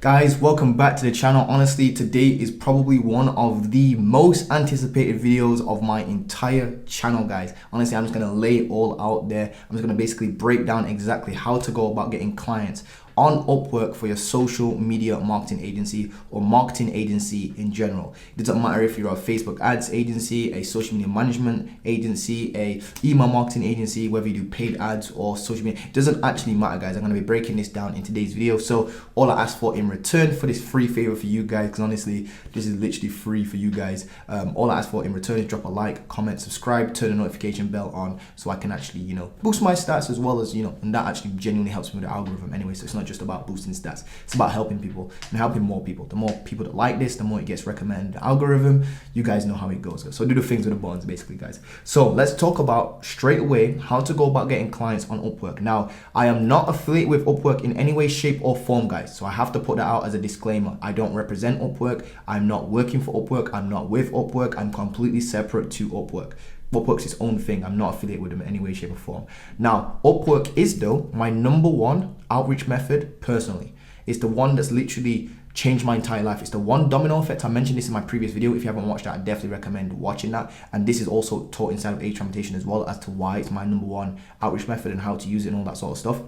Guys, welcome back to the channel. Honestly, today is probably one of the most anticipated videos of my entire channel, guys. Honestly, I'm just gonna lay it all out there. I'm just gonna basically break down exactly how to go about getting clients on Upwork for your social media marketing agency or marketing agency in general. It doesn't matter if you're a Facebook ads agency, a social media management agency, a email marketing agency, whether you do paid ads or social media. It doesn't actually matter, guys. I'm going to be breaking this down in today's video. So all I ask for in return for this free favor for you guys, because honestly, this is literally free for you guys. All I ask for in return is drop a like, comment, subscribe, turn the notification bell on so I can actually, boost my stats as well as, and that actually genuinely helps me with the algorithm anyway. So it's not just about boosting stats, it's about helping people and helping more people. The more people that like this, the more it gets recommended. The algorithm, you guys know how it goes. So do the things with the buttons, basically, guys. So let's talk about straight away how to go about getting clients on Upwork. Now, I am not affiliated with Upwork in any way, shape or form, guys. So I have to put that out as a disclaimer. I don't represent Upwork. I'm not working for Upwork. I'm not with Upwork. I'm completely separate to Upwork. Upwork's its own thing. I'm not affiliated with them in any way, shape, or form. Now, Upwork is, though, my #1 outreach method personally. It's the one that's literally changed my entire life. It's the one domino effect. I mentioned this in my previous video. If you haven't watched that, I definitely recommend watching that. And this is also taught inside of age limitation as well as to why it's my #1 outreach method and how to use it and all that sort of stuff.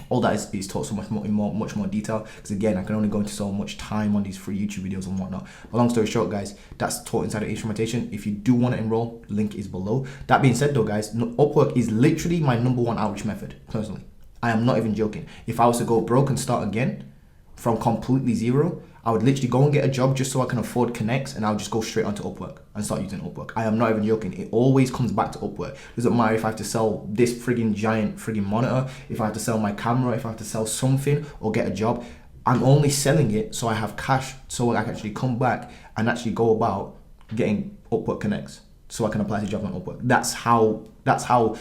All that is taught so much more in much more detail, because again, I can only go into so much time on these free YouTube videos and whatnot. But long story short, guys, that's taught inside of instrumentation. If you do want to enroll, link is below. That being said, though, guys, Upwork is literally my #1 outreach method personally. I am not even joking. If I was to go broke and start again from completely zero, I would literally go and get a job just so I can afford connects, and I'll just go straight onto Upwork and start using Upwork. I am not even joking. It always comes back to Upwork. Doesn't matter if I have to sell this friggin' giant friggin' monitor, if I have to sell my camera, if I have to sell something or get a job. I'm only selling it so I have cash so I can actually come back and actually go about getting Upwork connects so I can apply to jobs on Upwork. That's how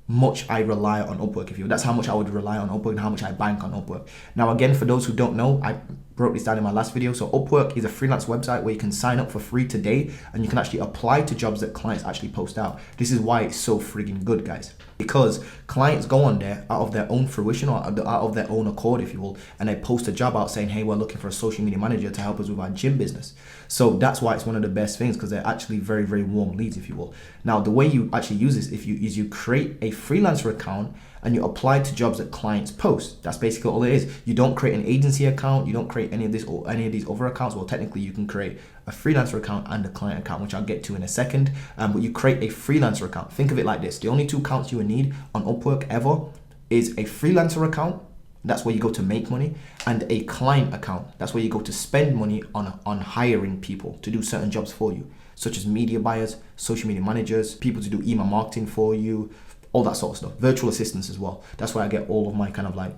much I rely on Upwork, if you will. That's how much I would rely on Upwork and how much I bank on Upwork. Now, again, for those who don't know, I broke this down in my last video. So Upwork is a freelance website where you can sign up for free today and you can actually apply to jobs that clients actually post out. This is why it's so friggin' good, guys, because clients go on there out of their own fruition or out of their own accord, if you will, and they post a job out saying, hey, we're looking for a social media manager to help us with our gym business. So that's why it's one of the best things, because they're actually very, very warm leads, if you will. Now, the way you actually use this is you create a freelancer account and you apply to jobs that clients post. That's basically all it is. You don't create an agency account. You don't create any of this or any of these other accounts. Well, technically you can create a freelancer account and a client account, which I'll get to in a second. But you create a freelancer account. Think of it like this. The only 2 accounts you will need on Upwork ever is a freelancer account. That's where you go to make money, and a client account. That's where you go to spend money on hiring people to do certain jobs for you, such as media buyers, social media managers, people to do email marketing for you, all that sort of stuff. Virtual assistants as well. That's where I get all of my kind of like,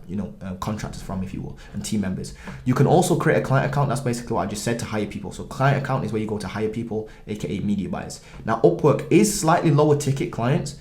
contractors from, if you will, and team members. You can also create a client account. That's basically what I just said, to hire people. So client account is where you go to hire people, aka media buyers. Now, Upwork is slightly lower ticket clients,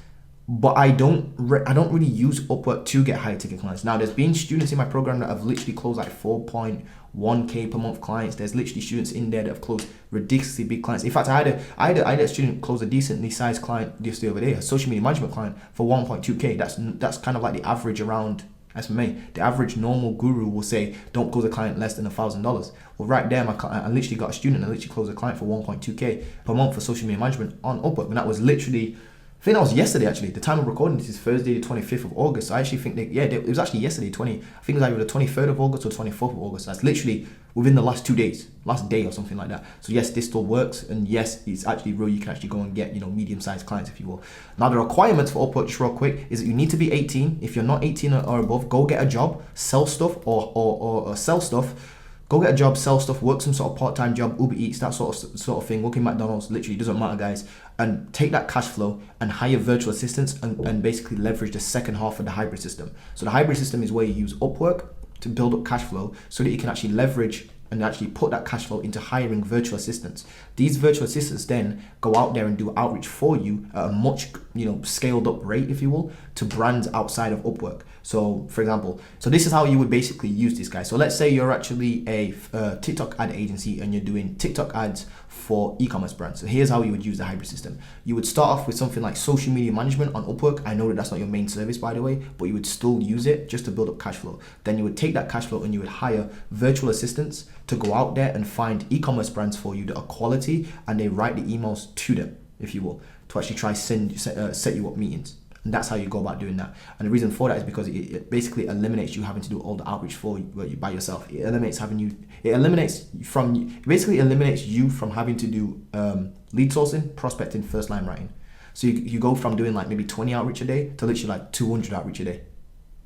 but I don't really use Upwork to get higher ticket clients. Now, there's been students in my program that have literally closed like 4.1K per month clients. There's literally students in there that have closed ridiculously big clients. In fact, I had a student close a decently sized client just the other day, a social media management client for 1.2K. That's kind of like the average around SMA. The average normal guru will say, don't close a client less than $1,000. Well, right there, I literally got a student that literally closed a client for 1.2K per month for social media management on Upwork, and that was literally, I think that was yesterday, actually. The time of recording this is Thursday, the 25th of August. So I actually think it was actually yesterday, I think it was either the 23rd of August or 24th of August. That's literally within the last 2 days, last day or something like that. So yes, this still works. And yes, it's actually real. You can actually go and get, medium-sized clients, if you will. Now, the requirements for Upwork, just real quick, is that you need to be 18. If you're not 18 or above, go get a job, sell stuff or sell stuff. Go get a job, sell stuff, work some sort of part-time job, Uber Eats, that sort of thing, work in McDonald's, literally doesn't matter, guys. And take that cash flow and hire virtual assistants and basically leverage the second half of the hybrid system. So the hybrid system is where you use Upwork to build up cash flow so that you can actually leverage and actually put that cash flow into hiring virtual assistants. These virtual assistants then go out there and do outreach for you at a much, scaled up rate, if you will, to brands outside of Upwork. So for example, so this is how you would basically use this, guy. So let's say you're actually a TikTok ad agency and you're doing TikTok ads for e-commerce brands. So here's how you would use the hybrid system. You would start off with something like social media management on Upwork. I know that that's not your main service, by the way, but you would still use it just to build up cash flow. Then you would take that cash flow and you would hire virtual assistants to go out there and find e-commerce brands for you that are quality, and they write the emails to them, if you will, to actually try set you up meetings. And that's how you go about doing that. And the reason for that is because it basically eliminates you having to do all the outreach for you by yourself. It basically eliminates you from having to do lead sourcing, prospecting, first line writing. So you go from doing like maybe 20 outreach a day to literally like 200 outreach a day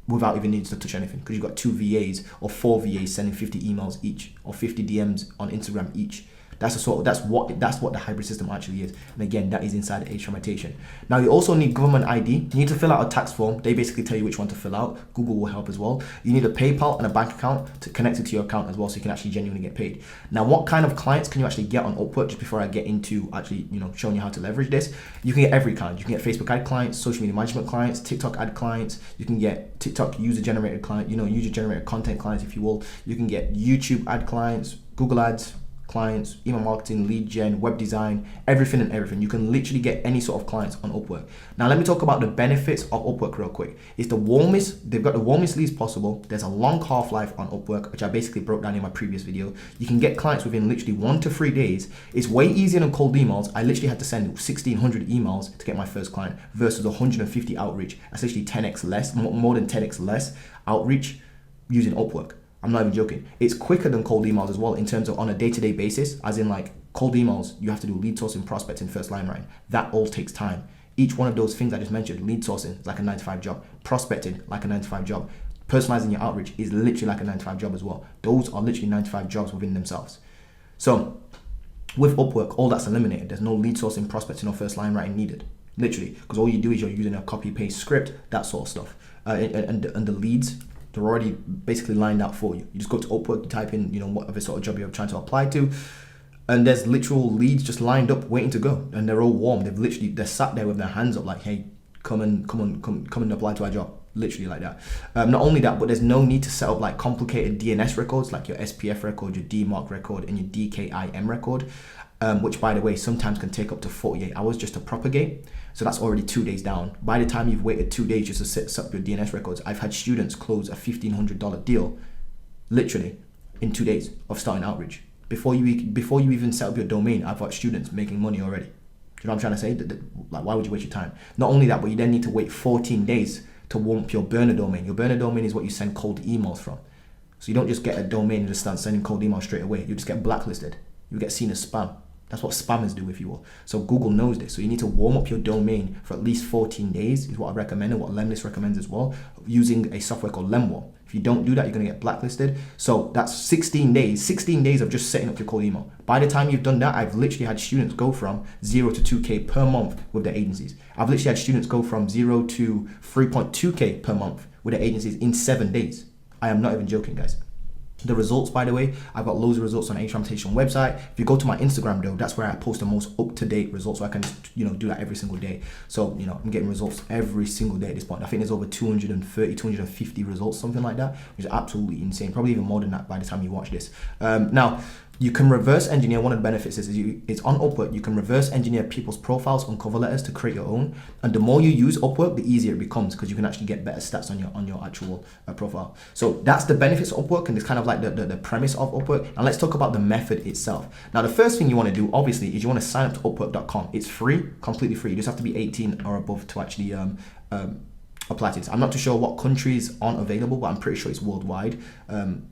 without even needing to touch anything, because you've got 2 VAs or 4 VAs sending 50 emails each or 50 DMs on Instagram each. That's what the hybrid system actually is. And again, that is inside the age limitation. Now you also need government ID. You need to fill out a tax form. They basically tell you which one to fill out. Google will help as well. You need a PayPal and a bank account to connect it to your account as well, so you can actually genuinely get paid. Now, what kind of clients can you actually get on Upwork? Just before I get into actually, showing you how to leverage this, you can get every kind. You can get Facebook ad clients, social media management clients, TikTok ad clients. You can get TikTok user generated client, user generated content clients, if you will. You can get YouTube ad clients, Google ads clients, email marketing, lead gen, web design, everything and everything. You can literally get any sort of clients on Upwork. Now let me talk about the benefits of Upwork real quick. It's they've got the warmest leads possible. There's a long half-life on Upwork, which I basically broke down in my previous video. You can get clients within literally 1 to 3 days. It's way easier than cold emails. I literally had to send 1,600 emails to get my first client versus 150 outreach. That's literally 10x less, more than 10x less outreach using Upwork. I'm not even joking. It's quicker than cold emails as well in terms of on a day-to-day basis, as in like cold emails, you have to do lead sourcing, prospecting, first line writing. That all takes time. Each one of those things I just mentioned, lead sourcing is like a 9-to-5 job, prospecting like a 9-to-5 job, personalizing your outreach is literally like a 9-to-5 job as well. Those are literally 9-to-5 jobs within themselves. So with Upwork, all that's eliminated. There's no lead sourcing, prospecting, or first line writing needed. Literally, because all you do is you're using a copy-paste script, that sort of stuff. And the leads, they're already basically lined out for you. You just go to Upwork, you type in, whatever sort of job you're trying to apply to, and there's literal leads just lined up waiting to go, and they're all warm. They're sat there with their hands up like, hey, come and apply to our job. Literally like that. Not only that, but there's no need to set up like complicated DNS records like your SPF record, your DMARC record, and your DKIM record, which by the way, sometimes can take up to 48 hours just to propagate. So that's already 2 days down. By the time you've waited 2 days just to set up your DNS records, I've had students close a $1,500 deal, literally in 2 days of starting outreach. Before you even set up your domain, I've got students making money already. Do you know what I'm trying to say? Like, why would you waste your time? Not only that, but you then need to wait 14 days to warm up your burner domain. Your burner domain is what you send cold emails from. So you don't just get a domain and just start sending cold emails straight away. You just get blacklisted. You get seen as spam. That's what spammers do, if you will. So Google knows this. So you need to warm up your domain for at least 14 days is what I recommend, and what Lemlist recommends as well, using a software called Lemwall. If you don't do that, you're going to get blacklisted. So that's 16 days of just setting up your cold email. By the time you've done that, I've literally had students go from 0 to 2K per month with their agencies. I've literally had students go from 0 to 3.2K per month with their agencies in 7 days. I am not even joking, guys. The results, by the way, I've got loads of results on the Reputation website. If you go to my Instagram though, that's where I post the most up-to-date results, so I can do that every single day. So I'm getting results every single day at this point. I think there's over 230, 250 results, something like that, which is absolutely insane. Probably even more than that by the time you watch this. Now, you can reverse engineer. One of the benefits is it's on Upwork. You can reverse engineer people's profiles on cover letters to create your own. And the more you use Upwork, the easier it becomes, because you can actually get better stats on your actual profile. So that's the benefits of Upwork, and it's kind of like the premise of Upwork. And let's talk about the method itself. Now, the first thing you want to do, obviously, is you want to sign up to Upwork.com. It's free, completely free. You just have to be 18 or above to actually apply to this. I'm not too sure what countries aren't available, but I'm pretty sure it's worldwide.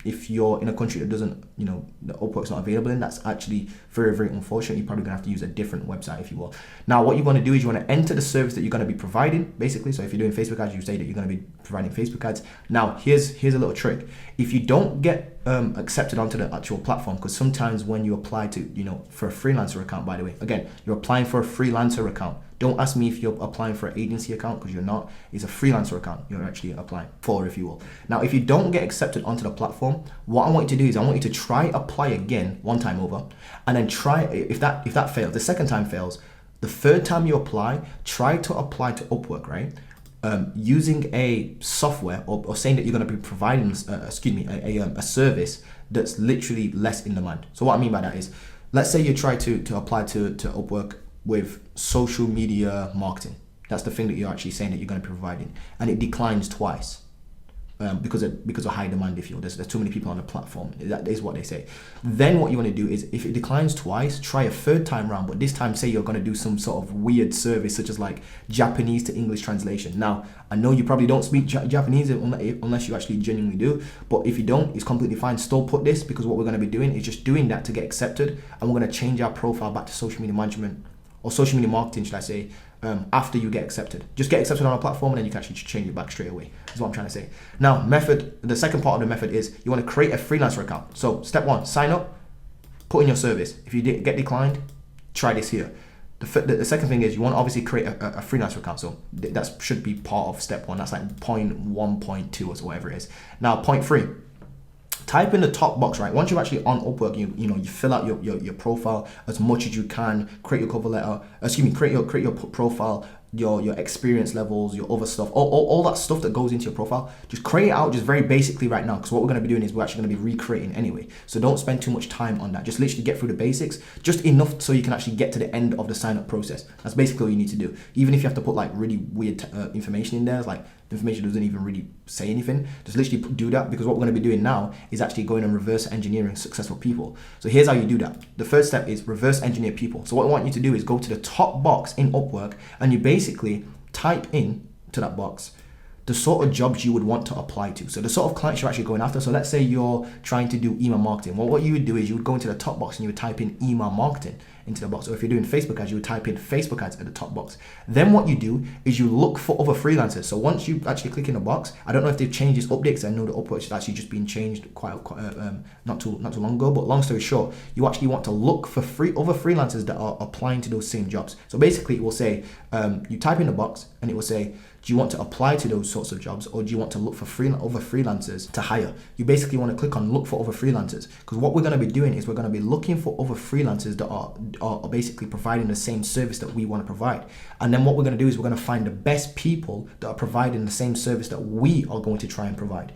If you're in a country that doesn't, the Upwork's not available in, that's actually very, very unfortunate. You're probably gonna have to use a different website, if you will. Now, what you want to do is you want to enter the service that you're going to be providing, basically. So if you're doing Facebook ads, you say that you're going to be providing Facebook ads. Now, here's a little trick. If you don't get accepted onto the actual platform, because sometimes when you apply to, for a freelancer account, by the way, again, you're applying for a freelancer account, Don't ask me if you're applying for an agency account, because you're not. It's a freelancer account you're actually applying for, if you will. Now, if you don't get accepted onto the platform, what I want you to do is I want you to try apply again one time over, and then try, if that fails, the second time fails, the third time you apply, try to apply to Upwork, right? Using a software or saying that you're going to be providing, a service that's literally less in demand. So what I mean by that is, let's say you try to apply to Upwork with social media marketing. That's the thing that you're actually saying that you're going to be providing, and it declines twice. Because of high demand, if you will. There's too many people on the platform. That is what they say. Then what you want to do is, if it declines twice, try a third time round, but this time say you're going to do some sort of weird service, such as like Japanese to English translation. Now, I know you probably don't speak Japanese unless you actually genuinely do, but if you don't, it's completely fine. Still put this, because what we're going to be doing is just doing that to get accepted, and we're going to change our profile back to social media management, or social media marketing, should I say, after you get accepted. Just get accepted on a platform, and then you can actually change it back straight away. That's what I'm trying to say. Now, the second part of the method is you want to create a freelancer account. So step one, sign up, put in your service. If you get declined, try this here. The second thing is you want to obviously create a freelancer account. So that should be part of step one. That's like point 1.2 or whatever it is. Now, point 3. Type in the top box, right? Once you're actually on Upwork, you fill out your profile as much as you can, create your cover letter, create your profile, your experience levels, your other stuff, all that stuff that goes into your profile. Just create it out just very basically right now, because what we're going to be doing is we're actually going to be recreating anyway. So don't spend too much time on that. Just literally get through the basics, just enough so you can actually get to the end of the sign up process. That's basically all you need to do. Even if you have to put like really weird information in there, it's like the information doesn't even really say anything, just literally do that, because what we're going to be doing now is actually going and reverse engineering successful people. So here's how you do that. The first step is reverse engineer people. So what I want you to do is go to the top box in Upwork, and you basically type in to that box the sort of jobs you would want to apply to. So the sort of clients you're actually going after. So let's say you're trying to do email marketing. Well, what you would do is you would go into the top box and you would type in email marketing into the box. Or if you're doing Facebook ads, you would type in Facebook ads at the top box. Then what you do is you look for other freelancers. So once you actually click in the box, I don't know if they've changed this update, because I know the Upwork has actually just been changed quite not too long ago. But long story short, you actually want to look for other freelancers that are applying to those same jobs. So basically, it will say you type in the box, and it will say, do you want to apply to those sorts of jobs, or do you want to look for other freelancers to hire? You basically want to click on look for other freelancers, because what we're going to be doing is we're going to be looking for other freelancers that are basically providing the same service that we want to provide. And then what we're going to do is we're going to find the best people that are providing the same service that we are going to try and provide.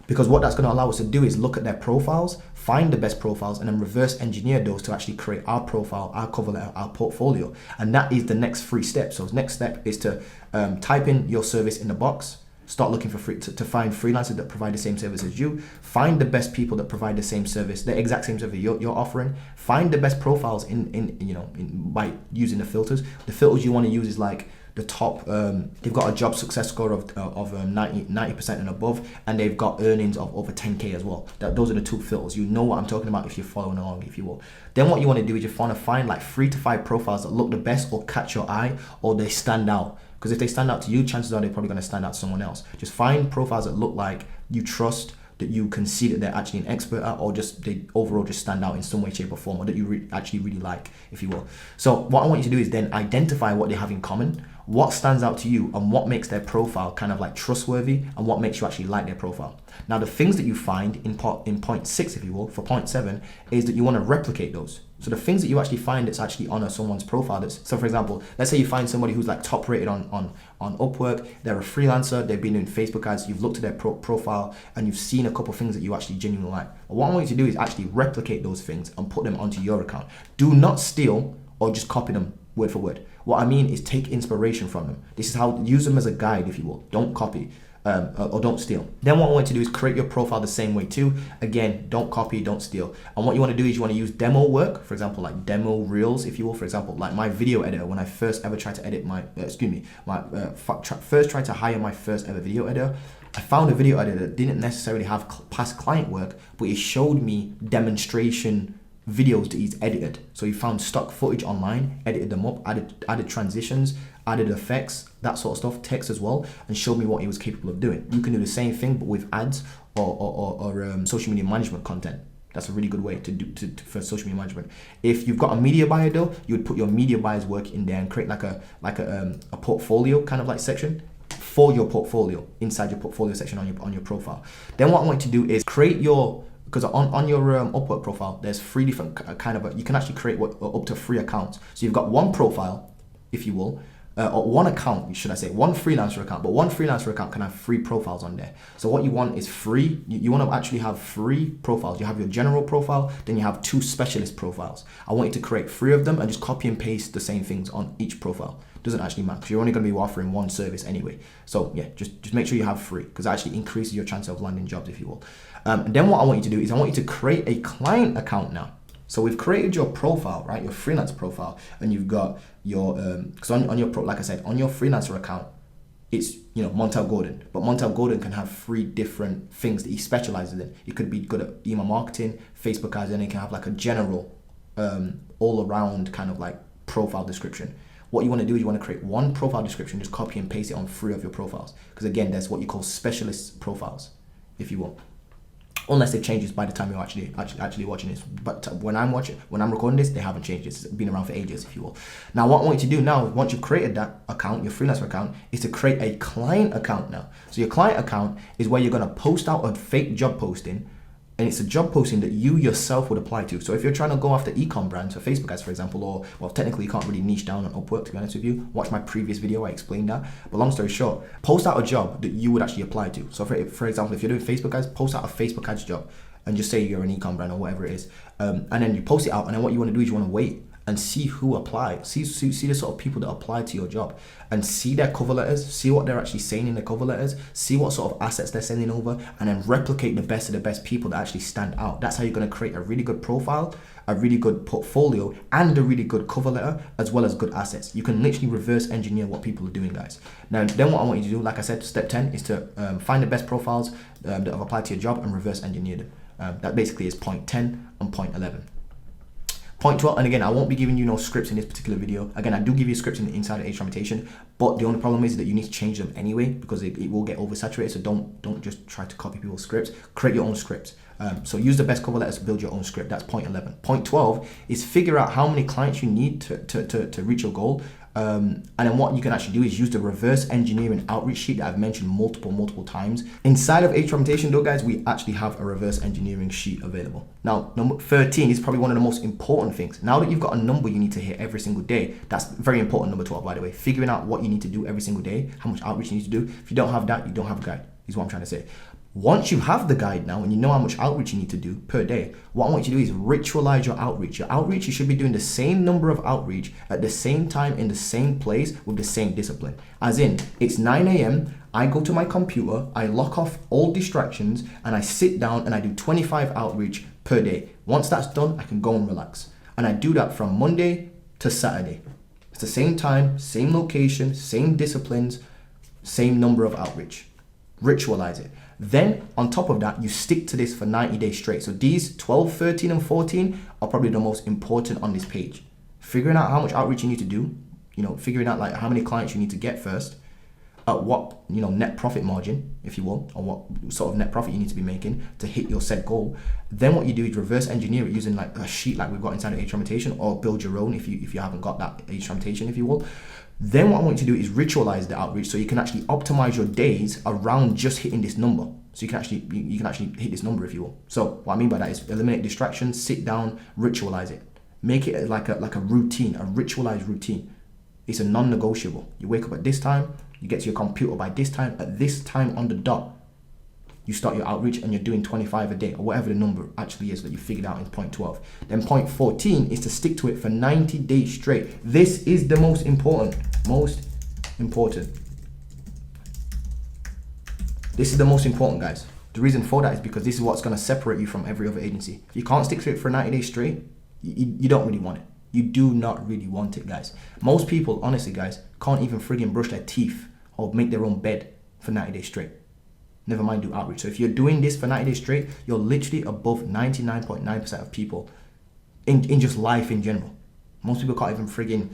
Because what that's going to allow us to do is look at their profiles, find the best profiles, and then reverse engineer those to actually create our profile, our cover letter, our portfolio. And that is the next 3 steps. So the next step is to type in your service in the box, start looking for to find freelancers that provide the same service as you, find the best people that provide the same service, the exact same service you're offering, find the best profiles by using the filters. The filters you want to use is like the top, they've got a job success score of 90% and above, and they've got earnings of over 10K as well. Those are the 2 filters. You know what I'm talking about if you're following along, if you will. Then what you want to do is you want to find like 3 to 5 profiles that look the best, or catch your eye, or they stand out. Because if they stand out to you, chances are they're probably going to stand out to someone else. Just find profiles that look like you trust, that you can see that they're actually an expert at, or just they overall just stand out in some way, shape, or form, or that you actually really like, if you will. So what I want you to do is then identify what they have in common, what stands out to you, and what makes their profile kind of like trustworthy, and what makes you actually like their profile. Now, the things that you find in point 6, if you will, for point 7, is that you want to replicate those. So the things that you actually find that's actually on someone's profile. So for example, let's say you find somebody who's like top rated on Upwork, they're a freelancer, they've been doing Facebook ads, you've looked at their profile, and you've seen a couple of things that you actually genuinely like. Well, what I want you to do is actually replicate those things and put them onto your account. Do not steal or just copy them word for word. What I mean is take inspiration from them. This is how, use them as a guide, if you will. Don't copy. Or don't steal. Then what I want you to do is create your profile the same way too. Again, don't copy, don't steal. And what you want to do is you want to use demo work, for example, like demo reels, if you will. For example, like my video editor, when I first ever tried to edit first tried to hire my first ever video editor, I found a video editor that didn't necessarily have past client work, but it showed me demonstration videos that he's edited. So he found stock footage online, edited them up, added transitions, added effects, that sort of stuff, text as well, and showed me what he was capable of doing. You can do the same thing, but with ads or social media management content. That's a really good way to do for social media management. If you've got a media buyer though, you would put your media buyer's work in there and create like a portfolio kind of like section for your portfolio inside your portfolio section on your profile. Then what I want you to do is create your, because on your Upwork profile, there's 3 different kind of, you can actually create up to 3 accounts. So you've got one profile, if you will, or one account, should I say, one freelancer account, but one freelancer account can have 3 profiles on there. So what you want is 3, you want to actually have 3 profiles. You have your general profile, then you have 2 specialist profiles. I want you to create 3 of them and just copy and paste the same things on each profile. Doesn't actually matter, because you're only going to be offering one service anyway. So yeah, just make sure you have 3, because it actually increases your chance of landing jobs, if you will. And then what I want you to do is I want you to create a client account now. So we've created your profile, right? Your freelance profile, and you've got your because on your like I said, on your freelancer account, it's Montel Gordon, but Montel Gordon can have 3 different things that he specializes in. He could be good at email marketing, Facebook ads, and he can have like a general, all around kind of like profile description. What you want to do is you want to create one profile description, just copy and paste it on 3 of your profiles, because again, that's what you call specialist profiles, if you will. Unless they've changed this by the time you're actually watching this. But when I'm recording this, they haven't changed. It's been around for ages, if you will. Now, what I want you to do now, once you've created that account, your freelancer account, is to create a client account now. So your client account is where you're going to post out a fake job posting, and it's a job posting that you yourself would apply to. So if you're trying to go after e-com brands, for Facebook ads, for example, or, well, technically you can't really niche down on Upwork, to be honest with you. Watch my previous video, I explained that. But long story short, post out a job that you would actually apply to. So for example, if you're doing Facebook ads, post out a Facebook ads job and just say you're an e-com brand or whatever it is. And then you post it out, and then what you want to do is you want to wait and see who applied. See the sort of people that apply to your job, and see their cover letters, see what they're actually saying in their cover letters, see what sort of assets they're sending over, and then replicate the best of the best people that actually stand out. That's how you're going to create a really good profile, a really good portfolio, and a really good cover letter, as well as good assets. You can literally reverse engineer what people are doing, guys. Now, then what I want you to do, like I said, step 10 is to find the best profiles that have applied to your job and reverse engineer them. That basically is point 10 and point 11. Point 12, and again, I won't be giving you no scripts in this particular video. Again, I do give you scripts in the inside of H-Rotation, but the only problem is that you need to change them anyway, because it will get oversaturated. So don't just try to copy people's scripts. Create your own scripts. So use the best cover letters to build your own script. That's point 11. Point 12 is figure out how many clients you need to reach your goal. And then what you can actually do is use the reverse engineering outreach sheet that I've mentioned multiple times. Inside of H-Rotation though, guys, we actually have a reverse engineering sheet available. Now, number 13 is probably one of the most important things. Now that you've got a number you need to hit every single day, that's very important, number 12, by the way. Figuring out what you need to do every single day, how much outreach you need to do. If you don't have that, you don't have a guide, is what I'm trying to say. Once you have the guide now and you know how much outreach you need to do per day, what I want you to do is ritualize your outreach. Your outreach, you should be doing the same number of outreach at the same time in the same place with the same discipline. As in, it's 9 a.m., I go to my computer, I lock off all distractions, and I sit down and I do 25 outreach per day. Once that's done, I can go and relax. And I do that from Monday to Saturday. It's the same time, same location, same disciplines, same number of outreach. Ritualize it. Then on top of that, you stick to this for 90 days straight. So these 12, 13, and 14 are probably the most important on this page. Figuring out how much outreach you need to do, figuring out like how many clients you need to get first, at what net profit margin, if you will, or what sort of net profit you need to be making to hit your set goal. Then what you do is reverse engineer it using like a sheet like we've got inside of H-Rotation, or build your own if you haven't got that H-Rotation, if you will. Then what I want you to do is ritualize the outreach so you can actually optimize your days around just hitting this number. So you can actually hit this number, if you will. So what I mean by that is eliminate distractions, sit down, ritualize it. Make it like a routine, a ritualized routine. It's a non-negotiable. You wake up at this time, you get to your computer by this time, at this time on the dot, you start your outreach and you're doing 25 a day, or whatever the number actually is that you figured out in point 12. Then point 14 is to stick to it for 90 days straight. This is the most important. This is the most important, guys. The reason for that is because this is what's going to separate you from every other agency. If you can't stick to it for 90 days straight, you don't really want it. You do not really want it, guys. Most people, honestly, guys, can't even friggin' brush their teeth or make their own bed for 90 days straight. Never mind do outreach. So if you're doing this for 90 days straight, you're literally above 99.9% of people in just life in general. Most people can't even friggin'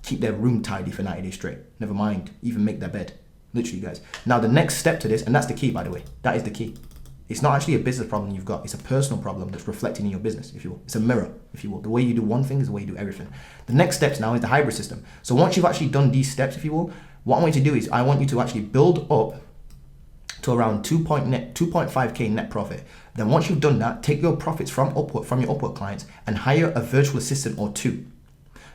keep their room tidy for 90 days straight. Never mind even make their bed. Literally, guys. Now the next step to this, and that's the key, by the way. That is the key. It's not actually a business problem you've got. It's a personal problem that's reflecting in your business, if you will. It's a mirror, if you will. The way you do one thing is the way you do everything. The next steps now is the hybrid system. So once you've actually done these steps, if you will, what I want you to do is I want you to actually build up to around 2.5k net profit. Then once you've done that, take your profits from your Upwork clients and hire a virtual assistant or two.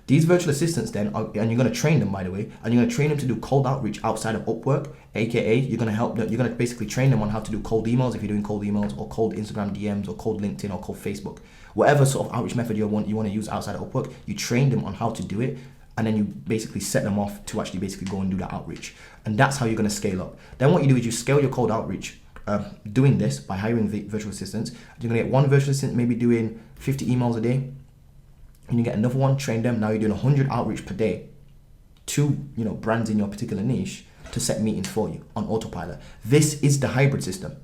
These virtual assistants then, and you're going to train them, by the way, and you're going to train them to do cold outreach outside of Upwork, aka you're going to help them, you're going to basically train them on how to do cold emails if you're doing cold emails, or cold Instagram DMs, or cold LinkedIn, or cold Facebook. Whatever sort of outreach method you want to use outside of Upwork, you train them on how to do it, and then you basically set them off to actually basically go and do that outreach. And that's how you're going to scale up. Then what you do is you scale your cold outreach, doing this by hiring virtual assistants. You're going to get one virtual assistant maybe doing 50 emails a day, and you get another one, train them. Now you're doing 100 outreach per day to brands in your particular niche to set meetings for you on autopilot. This is the hybrid system.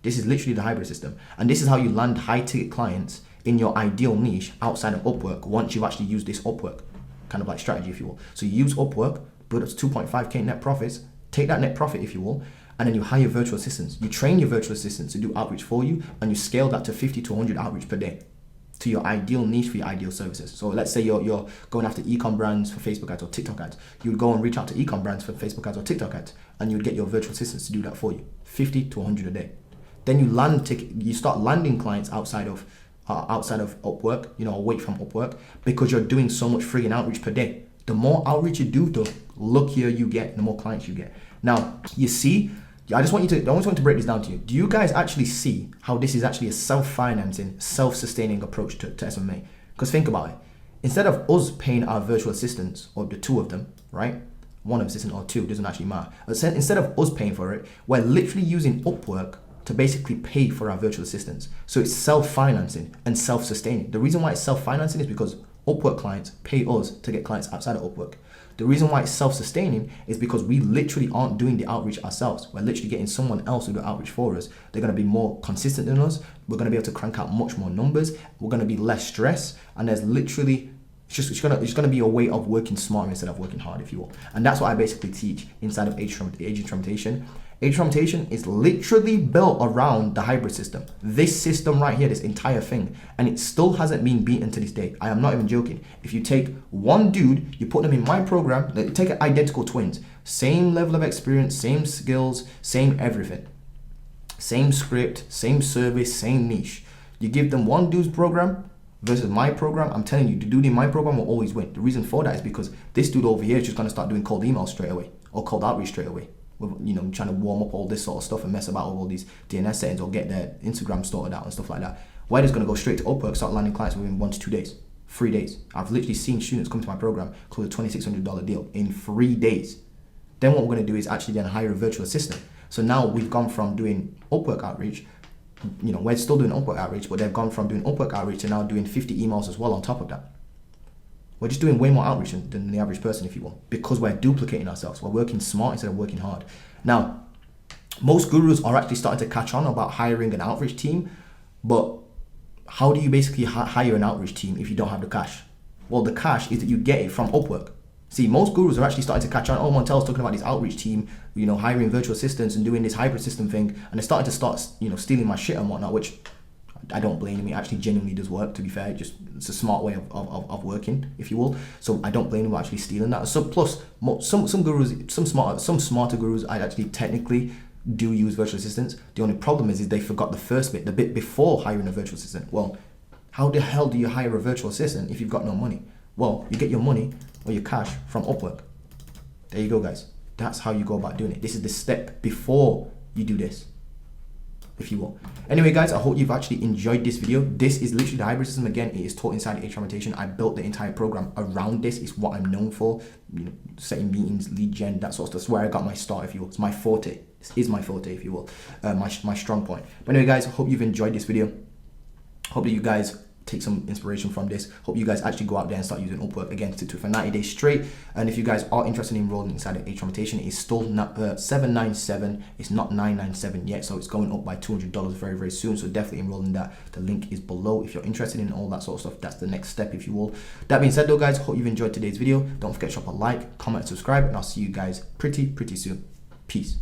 This is literally the hybrid system. And this is how you land high ticket clients in your ideal niche outside of Upwork once you've actually used this Upwork kind of like strategy, if you will. So you use Upwork, build up to 2.5k net profits, take that net profit, if you will, and then you hire virtual assistants. You train your virtual assistants to do outreach for you, and you scale that to 50 to 100 outreach per day to your ideal niche for your ideal services. So let's say you're going after e-com brands for Facebook ads or TikTok ads. You would go and reach out to e-com brands for Facebook ads or TikTok ads, and you would get your virtual assistants to do that for you, 50 to 100 a day. Then you start landing clients outside of Upwork, away from Upwork, because you're doing so much friggin' outreach per day. The more outreach you do, the luckier you get, the more clients you get. Now, you see, I just want to break this down to you. Do you guys actually see how this is actually a self-financing, self-sustaining approach to SMA? Because think about it. Instead of us paying our virtual assistants, or the two of them, right? One assistant or two, doesn't actually matter. Instead of us paying for it, we're literally using Upwork to basically pay for our virtual assistants. So it's self-financing and self-sustaining. The reason why it's self-financing is because Upwork clients pay us to get clients outside of Upwork. The reason why it's self-sustaining is because we literally aren't doing the outreach ourselves. We're literally getting someone else to do outreach for us. They're going to be more consistent than us. We're going to be able to crank out much more numbers. We're going to be less stress. And there's literally, it's going to be a way of working smarter instead of working hard, if you will. And that's what I basically teach inside of agent implementation. Agent implementation is literally built around the hybrid system. This system right here, this entire thing, and it still hasn't been beaten to this day. I am not even joking. If you take one dude, you put them in my program, take identical twins, same level of experience, same skills, same everything, same script, same service, same niche. You give them one dude's program versus my program, I'm telling you, the dude in my program will always win. The reason for that is because this dude over here is just going to start doing cold emails straight away, or cold outreach straight away. Trying to warm up all this sort of stuff and mess about with all these DNS settings or get their Instagram sorted out and stuff like that. We're just going to go straight to Upwork, start landing clients within 1 to 2 days, 3 days. I've literally seen students come to my program, close a $2,600 deal in 3 days. Then what we're going to do is actually then hire a virtual assistant. So now we've gone from doing Upwork outreach, we're still doing Upwork outreach, but they've gone from doing Upwork outreach to now doing 50 emails as well on top of that. We're just doing way more outreach than the average person, if you will, because we're duplicating ourselves. We're working smart instead of working hard. Now, most gurus are actually starting to catch on about hiring an outreach team, but how do you basically hire an outreach team if you don't have the cash? Well, the cash is that you get it from Upwork. See, most gurus are actually starting to catch on. Oh, Montel's talking about this outreach team, hiring virtual assistants and doing this hybrid system thing, and they're starting to stealing my shit and whatnot, which I don't blame him. It actually genuinely does work, to be fair. It's a smart way of working, if you will. So I don't blame him for actually stealing that. So plus, some gurus, some smarter gurus, I actually technically do use virtual assistants. The only problem is they forgot the first bit, the bit before hiring a virtual assistant. Well, how the hell do you hire a virtual assistant if you've got no money? Well, you get your money or your cash from Upwork. There you go, guys. That's how you go about doing it. This is the step before you do this, if you will. Anyway, guys, I hope you've actually enjoyed this video. This is literally the hybrid system. Again, it is taught inside agent implementation. I built the entire program around this. It's what I'm known for, setting meetings, lead gen, that sort of stuff. That's where I got my start, if you will. It's my forte. This is my forte, if you will, my strong point. But anyway, guys, I hope you've enjoyed this video. Hope that you guys take some inspiration from this. Hope you guys actually go out there and start using Upwork again, stick to it for 90 days straight. And if you guys are interested in enrolling inside of agent implementation, it's still not $797. It's not $997 yet, so it's going up by $200 very, very soon. So definitely enroll in that. The link is below if you're interested in all that sort of stuff. That's the next step, if you will. That being said, though, guys, hope you've enjoyed today's video. Don't forget to drop a like, comment, and subscribe, and I'll see you guys pretty soon. Peace.